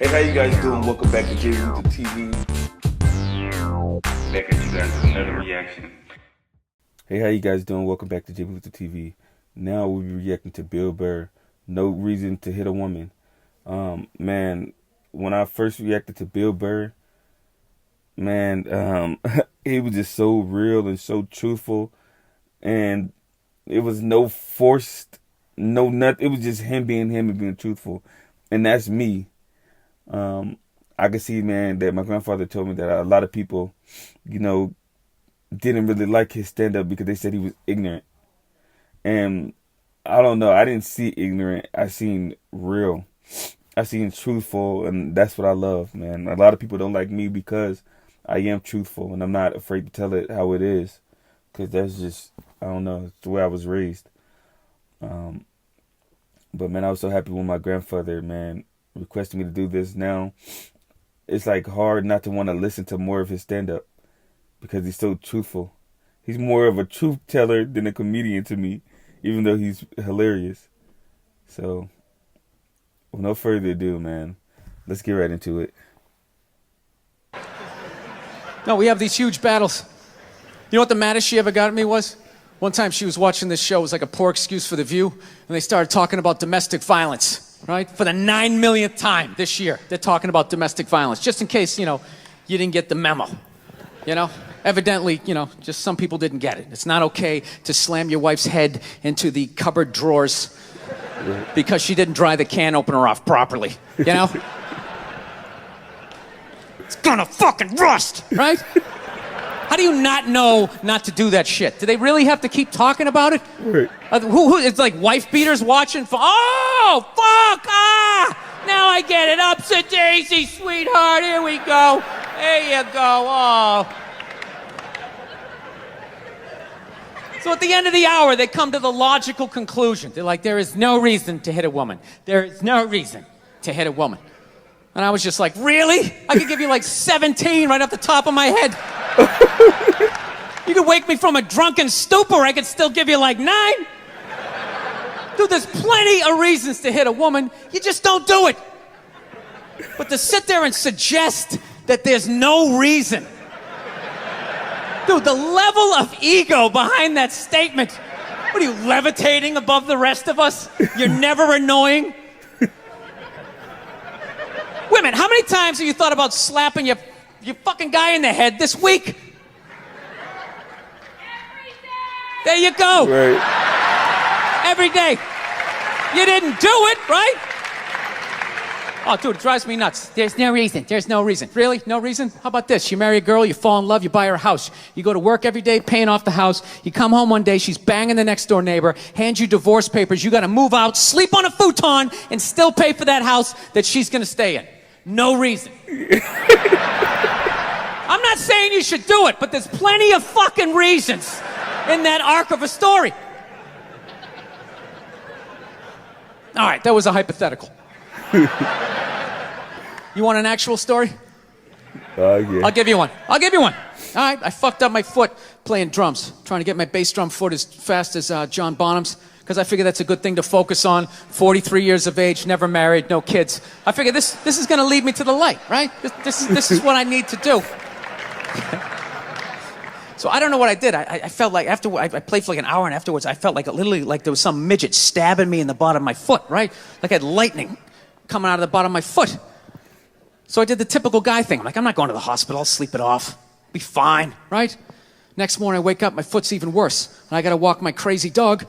Hey, how you guys doing? Welcome back to J Luther TV. Back at you guys with another reaction. Hey, how you guys doing? Welcome back to J Luther TV. Now we'll be reacting to Bill Burr. No reason to hit a woman. Man, when I first reacted to Bill Burr, man, he was just so real and so truthful, and it was no forced, no nothing. It was just him being him and being truthful, and that's me. I could see, man, that my grandfather told me that a lot of people, didn't really like his stand-up because they said he was ignorant. And I don't know. I didn't see ignorant. I seen real. I seen truthful, and that's what I love, man. A lot of people don't like me because I am truthful, and I'm not afraid to tell it how it is, because that's just, I don't know, it's the way I was raised. But, man, I was so happy when my grandfather, man, requested me to do this. Now it's like hard not to want to listen to more of his stand-up because he's so truthful. He's more of a truth teller than a comedian to me, even though he's hilarious. So, with no further ado, man, let's get right into it. No, we have these huge battles. You know what the maddest she ever got at me was? One time she was watching this show. It was like a poor excuse for The View, and they started talking about domestic violence. Right? For the 9 millionth time this year, they're talking about domestic violence, just in case, you didn't get the memo. Evidently, just some people didn't get it. It's not okay to slam your wife's head into the cupboard drawers because she didn't dry the can opener off properly, It's gonna fucking rust, right? How do you not know not to do that shit? Do they really have to keep talking about it? Right. It's like wife beaters watching. Oh, fuck! Now I get it. Upset daisy, sweetheart. Here we go. There you go. Oh. So at the end of the hour, they come to the logical conclusion. They're like, there is no reason to hit a woman. There is no reason to hit a woman. And I was just like, really? I could give you like 17 right off the top of my head. You could wake me from a drunken stupor, I could still give you like 9. Dude, there's plenty of reasons to hit a woman. You just don't do it. But to sit there and suggest that there's no reason. Dude, the level of ego behind that statement. What are you, levitating above the rest of us? You're never annoying? Women, how many times have you thought about slapping your fucking guy in the head this week? Every day. There you go. Right. Every day. You didn't do it, right? Oh, dude, it drives me nuts. There's no reason. There's no reason. Really? No reason? How about this? You marry a girl, you fall in love, you buy her a house. You go to work every day, paying off the house. You come home one day, she's banging the next door neighbor, hands you divorce papers. You got to move out, sleep on a futon, and still pay for that house that she's going to stay in. No reason. I'm not saying you should do it, but there's plenty of fucking reasons in that arc of a story. All right, that was a hypothetical. You want an actual story? Yeah. I'll give you one. All right, I fucked up my foot playing drums, trying to get my bass drum foot as fast as John Bonham's, because I figure that's a good thing to focus on. 43 years of age, never married, no kids. I figure this is going to lead me to the light, right? This is what I need to do. So I don't know what I did. I felt like after I played for like an hour, and afterwards I felt like literally like there was some midget stabbing me in the bottom of my foot, right? Like I had lightning coming out of the bottom of my foot. So I did the typical guy thing. I'm like, I'm not going to the hospital. I'll sleep it off. Be fine, right? Next morning I wake up, my foot's even worse. And I got to walk my crazy dog.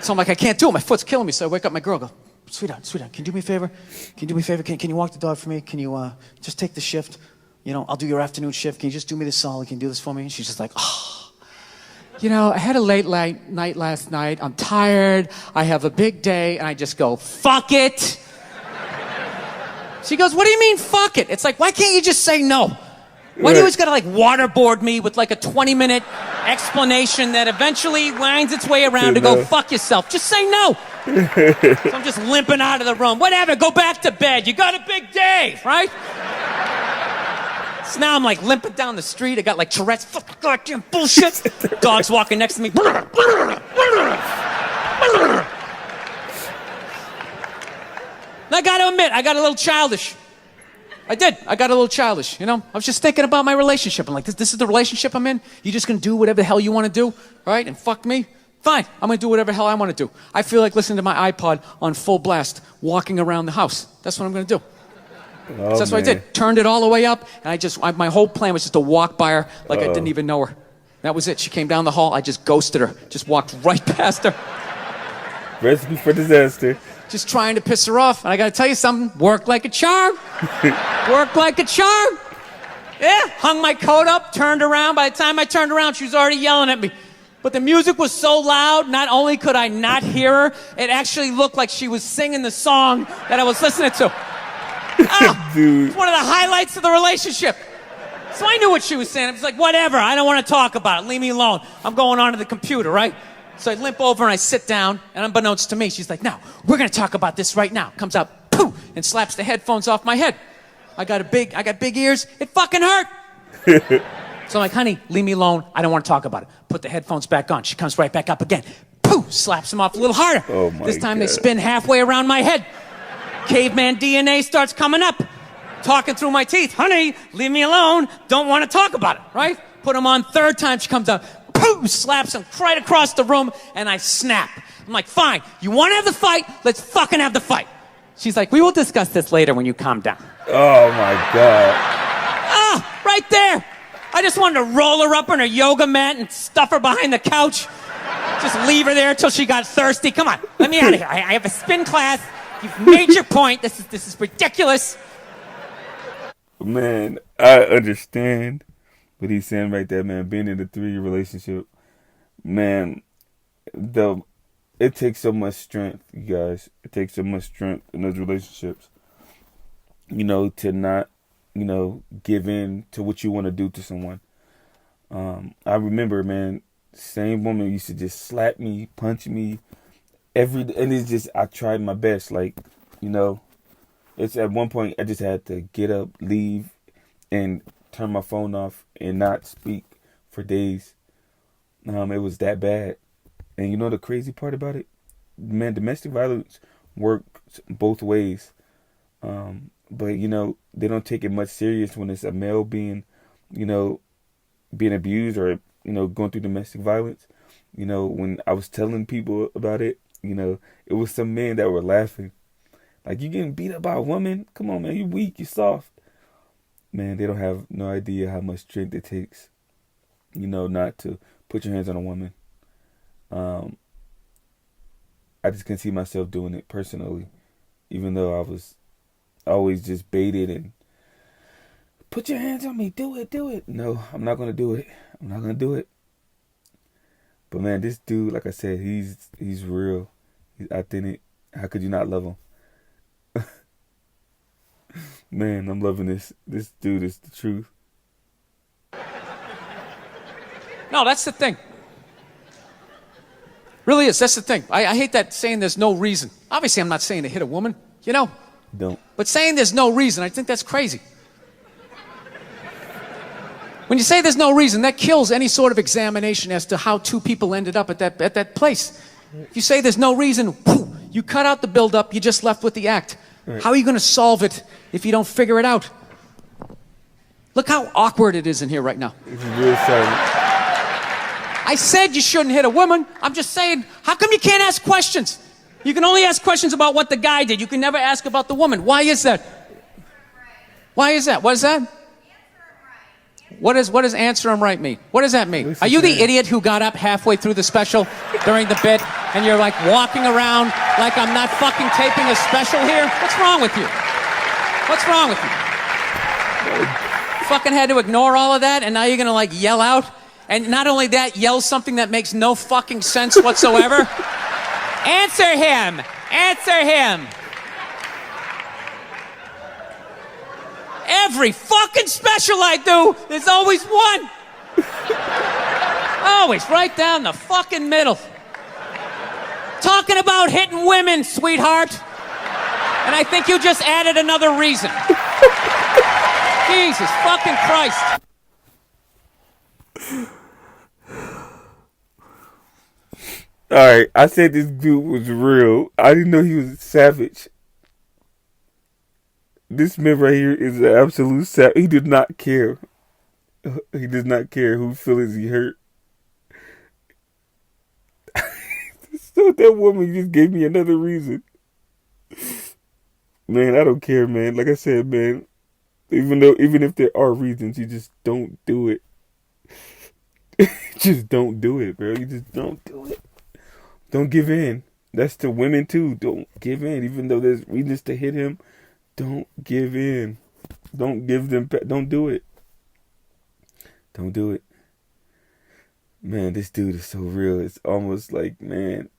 So I'm like, I can't do it. My foot's killing me. So I wake up my girl, go, sweetheart, can you do me a favor? Can you do me a favor? Can you walk the dog for me? Can you just take the shift? I'll do your afternoon shift. Can you just do me this solid? Can you do this for me? And she's just like, oh. I had a late night last night. I'm tired. I have a big day. And I just go, fuck it. She goes, what do you mean, fuck it? It's like, why can't you just say no? Why do you always gotta waterboard me with like a 20-minute explanation that eventually winds its way around to go fuck yourself? Just say no. So I'm just limping out of the room. Whatever, go back to bed. You got a big day, right? So now I'm limping down the street. I got Tourette's. Fucking goddamn bullshit. Dog's walking next to me. And I got to admit, I got a little childish. I did. I got a little childish, you know? I was just thinking about my relationship. I'm like, this is the relationship I'm in? You just gonna do whatever the hell you want to do, right? And fuck me? Fine. I'm gonna do whatever the hell I want to do. I feel like listening to my iPod on full blast, walking around the house. That's what I'm gonna do. Oh, So that's what I did. Turned it all the way up, and my whole plan was just to walk by her like I didn't even know her. That was it. She came down the hall. I just ghosted her. Just walked right past her. Recipe for disaster. Just trying to piss her off. And I got to tell you something. Worked like a charm. Worked like a charm. Yeah. Hung my coat up, turned around. By the time I turned around, she was already yelling at me. But the music was so loud, not only could I not hear her, it actually looked like she was singing the song that I was listening to. Dude. It's one of the highlights of the relationship. So I knew what she was saying. I was like, whatever, I don't want to talk about it. Leave me alone. I'm going onto the computer, right? So I limp over and I sit down, and unbeknownst to me, she's like, no, we're going to talk about this right now. Comes out, poof, and slaps the headphones off my head. I got big ears. It fucking hurt. So I'm like, honey, leave me alone. I don't want to talk about it. Put the headphones back on. She comes right back up again. Poof, slaps them off a little harder. Oh my This time God. they spin halfway around my head. Caveman DNA starts coming up. Talking through my teeth. Honey, leave me alone. Don't want to talk about it, right? Put them on. Third time she comes out. Poof, slaps him right across the room, and I snap. I'm like, fine. You want to have the fight? Let's fucking have the fight. She's like, we will discuss this later when you calm down. Oh my God. Ah, right there. I just wanted to roll her up on her yoga mat and stuff her behind the couch. Just leave her there until she got thirsty. Come on, let me out of here. I have a spin class. You've made your point. This is ridiculous. Man, I understand what he's saying right there, man. Being in a 3-year relationship, man, it takes so much strength, you guys. It takes so much strength in those relationships, you know, to not, you know, give in to what you want to do to someone. I remember, man, same woman used to just slap me, punch me, and it's just, I tried my best, like, you know. It's at one point I just had to get up, leave, and turn my phone off and not speak for days. It was that bad. And you know the crazy part about it? Man, domestic violence works both ways. But, you know, they don't take it much serious when it's a male being abused or, you know, going through domestic violence. You know, when I was telling people about it, you know, it was some men that were laughing. Like, you getting beat up by a woman? Come on, man. You weak. You soft. Man, they don't have no idea how much strength it takes, you know, not to put your hands on a woman. I just can see myself doing it personally, even though I was always just baited and put your hands on me. Do it. No, I'm not going to do it. I'm not going to do it. But, man, this dude, like I said, he's real. He's authentic. How could you not love him? Man, I'm loving this. This dude is the truth. No, that's the thing. Really is. That's the thing. I hate that saying there's no reason. Obviously, I'm not saying to hit a woman, you know. Don't. But saying there's no reason, I think that's crazy. When you say there's no reason, that kills any sort of examination as to how two people ended up at that place. If you say there's no reason, whew, you cut out the build-up, you're just left with the act. Right. How are you going to solve it if you don't figure it out? Look how awkward it is in here right now. It's real silent. I said you shouldn't hit a woman. I'm just saying, how come you can't ask questions? You can only ask questions about what the guy did. You can never ask about the woman. Why is that? Why is that? What is that? What does answer him right mean? What does that mean? Are you the idiot who got up halfway through the special during the bit and you're like walking around like I'm not fucking taping a special here? What's wrong with you? What's wrong with you? Fucking had to ignore all of that and now you're gonna like yell out? And not only that, yell something that makes no fucking sense whatsoever? Answer him! Answer him! Every fucking special I do, there's always one. Always right down the fucking middle. Talking about hitting women, sweetheart. And I think you just added another reason. Jesus fucking Christ. Alright, I said this dude was real. I didn't know he was savage. This man right here is an absolute sap. He did not care. He does not care whose feelings he hurt. So that woman just gave me another reason. Man, I don't care, man. Like I said, man, even if there are reasons, you just don't do it. Just don't do it, bro. You just don't do it. Don't give in. That's to women too. Don't give in, even though there's reasons to hit him. Don't give in. Don't give them. Don't do it. Don't do it. Man, this dude is so real. It's almost like, man,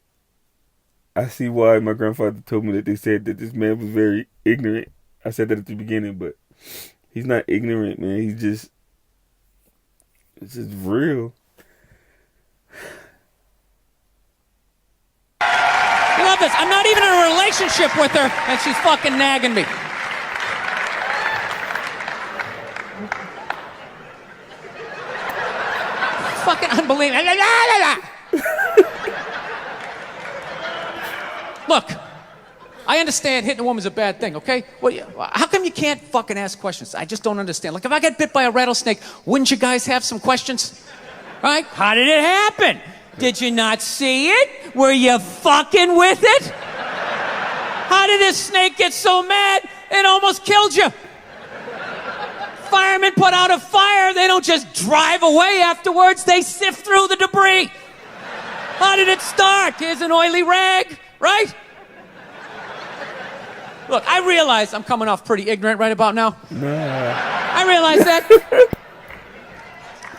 I see why my grandfather told me that they said that this man was very ignorant. I said that at the beginning, but he's not ignorant, man. It's just real. You love this. I'm not even in a relationship with her, and she's fucking nagging me. Fucking unbelievable. Look, I understand hitting a woman's a bad thing, okay? Well, how come you can't fucking ask questions? I just don't understand. Like, if I got bit by a rattlesnake, wouldn't you guys have some questions? Right? How did it happen? Did you not see it? Were you fucking with it? How did this snake get so mad it almost killed you? Firemen put out a fire, they don't just drive away afterwards, they sift through the debris. How did it start? Here's an oily rag, right? Look, I realize I'm coming off pretty ignorant right about now. I realize that.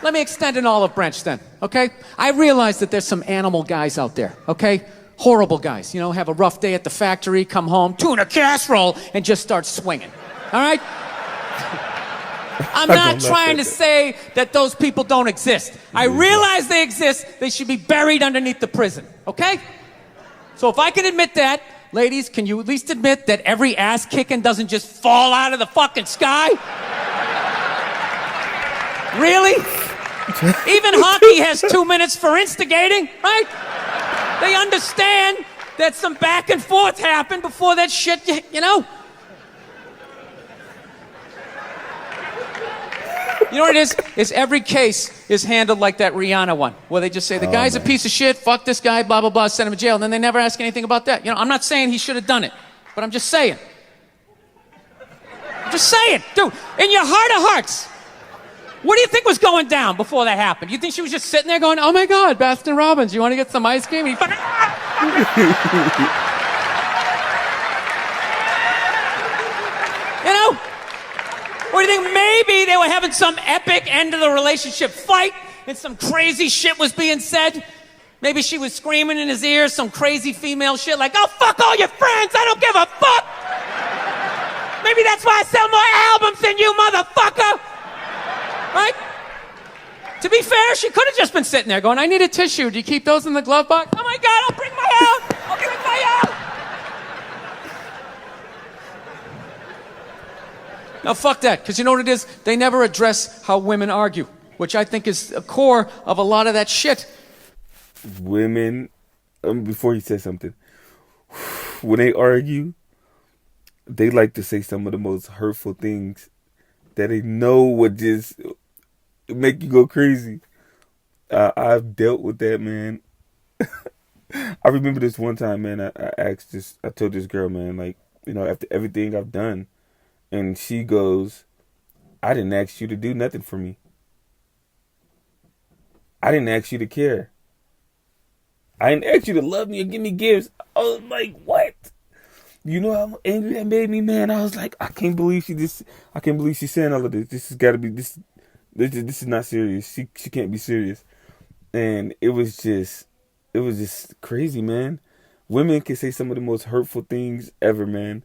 Let me extend an olive branch then, okay? I realize that there's some animal guys out there, okay? Horrible guys, you know, have a rough day at the factory, come home, tuna casserole, and just start swinging, all right? I'm not trying to say that those people don't exist. I realize they exist. They should be buried underneath the prison, okay? So if I can admit that, ladies, can you at least admit that every ass kicking doesn't just fall out of the fucking sky? Really? Even hockey has 2 minutes for instigating, right? They understand that some back and forth happened before that shit, you know? You know what it is every case is handled like that Rihanna one, where they just say, the guy's a piece of shit, fuck this guy, blah, blah, blah, send him to jail, and then they never ask anything about that. You know, I'm not saying he should have done it, but I'm just saying. I'm just saying, dude, in your heart of hearts, what do you think was going down before that happened? You think she was just sitting there going, oh my God, Baskin Robbins, you want to get some ice cream? And he fucking... You know? Or do you think maybe they were having some epic end of the relationship fight and some crazy shit was being said? Maybe she was screaming in his ear some crazy female shit like, oh, fuck all your friends, I don't give a fuck! Maybe that's why I sell more albums than you, motherfucker! Right? To be fair, she could have just been sitting there going, I need a tissue. Do you keep those in the glove box? Oh my God, I'll bring my own! I'll bring my own! Now, fuck that, because you know what it is? They never address how women argue, which I think is a core of a lot of that shit. Women, before you say something, when they argue, they like to say some of the most hurtful things that they know would just make you go crazy. I've dealt with that, man. I remember this one time, man, I told this girl, man, like, you know, after everything I've done, and she goes, I didn't ask you to do nothing for me. I didn't ask you to care. I didn't ask you to love me or give me gifts. I was like, what? You know how angry that made me, man? I was like, I can't believe she's saying all of this. This has got to be, this is not serious. She can't be serious. And it was just crazy, man. Women can say some of the most hurtful things ever, man.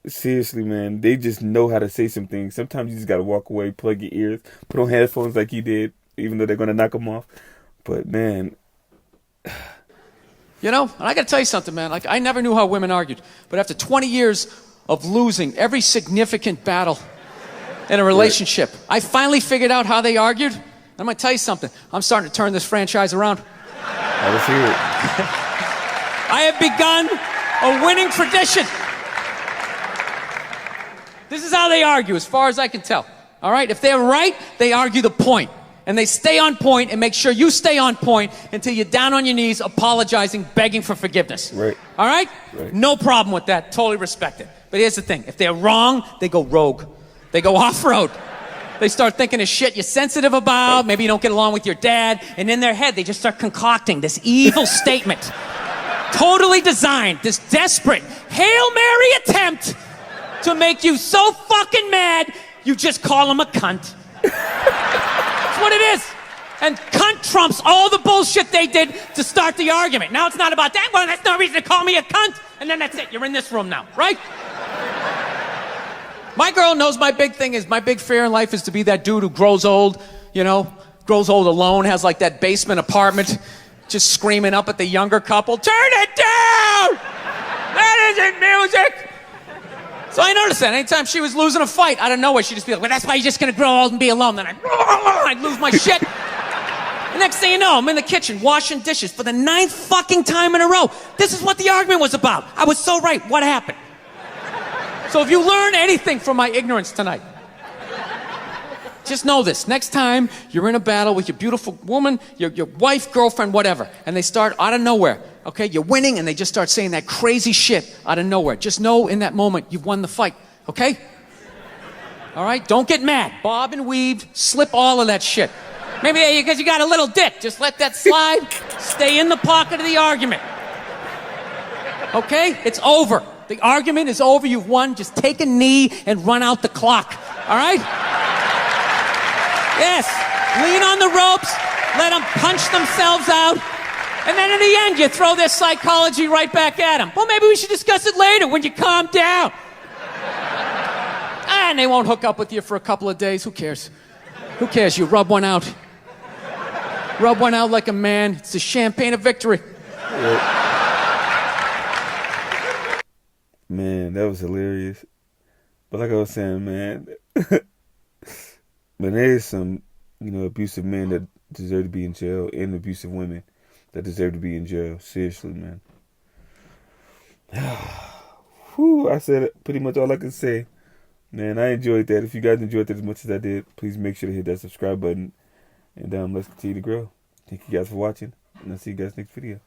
Seriously, man, they just know how to say some things. Sometimes you just gotta walk away, plug your ears, put on headphones like he did, even though they're gonna knock them off. But man, you know, and I gotta tell you something, man. Like, I never knew how women argued, but after 20 years of losing every significant battle in a relationship, I finally figured out how they argued. I'm gonna tell you something. I'm starting to turn this franchise around. Let's hear it. I have begun a winning tradition. This is how they argue, as far as I can tell. All right? If they're right, they argue the point. And they stay on point and make sure you stay on point until you're down on your knees, apologizing, begging for forgiveness. Right. All right? No problem with that. Totally respect it. But here's the thing. If they're wrong, they go rogue. They go off-road. They start thinking of shit you're sensitive about. Maybe you don't get along with your dad. And in their head, they just start concocting this evil statement. Totally designed, this desperate Hail Mary attempt to make you so fucking mad, you just call them a cunt. That's what it is. And cunt trumps all the bullshit they did to start the argument. Now it's not about that. Well, that's no reason to call me a cunt. And then that's it. You're in this room now, right? My girl knows my big fear in life is to be that dude who grows old, grows old alone, has like that basement apartment, just screaming up at the younger couple, turn it down! That isn't music! So I noticed that anytime she was losing a fight, out of nowhere, she'd just be like, well, that's why you're just gonna grow old and be alone. Then I'd lose my shit. The next thing you know, I'm in the kitchen washing dishes for the 9th fucking time in a row. This is what the argument was about. I was so right. What happened? So if you learn anything from my ignorance tonight, just know this. Next time you're in a battle with your beautiful woman, your wife, girlfriend, whatever, and they start out of nowhere, okay? You're winning and they just start saying that crazy shit out of nowhere. Just know in that moment you've won the fight, okay? All right? Don't get mad. Bob and weave, slip all of that shit. Maybe because you got a little dick. Just let that slide. Stay in the pocket of the argument. Okay? It's over. The argument is over. You've won. Just take a knee and run out the clock. All right? Yes. Lean on the ropes. Let them punch themselves out. And then in the end, you throw their psychology right back at them. Well, maybe we should discuss it later when you calm down. And they won't hook up with you for a couple of days. Who cares? Who cares? You rub one out. Rub one out like a man. It's the champagne of victory. Man, that was hilarious. But like I was saying, man, but there is some, abusive men that deserve to be in jail and abusive women that deserve to be in jail. Seriously, man. Whew, I said pretty much all I can say. Man, I enjoyed that. If you guys enjoyed that as much as I did, please make sure to hit that subscribe button. And let's continue to grow. Thank you guys for watching. And I'll see you guys next video.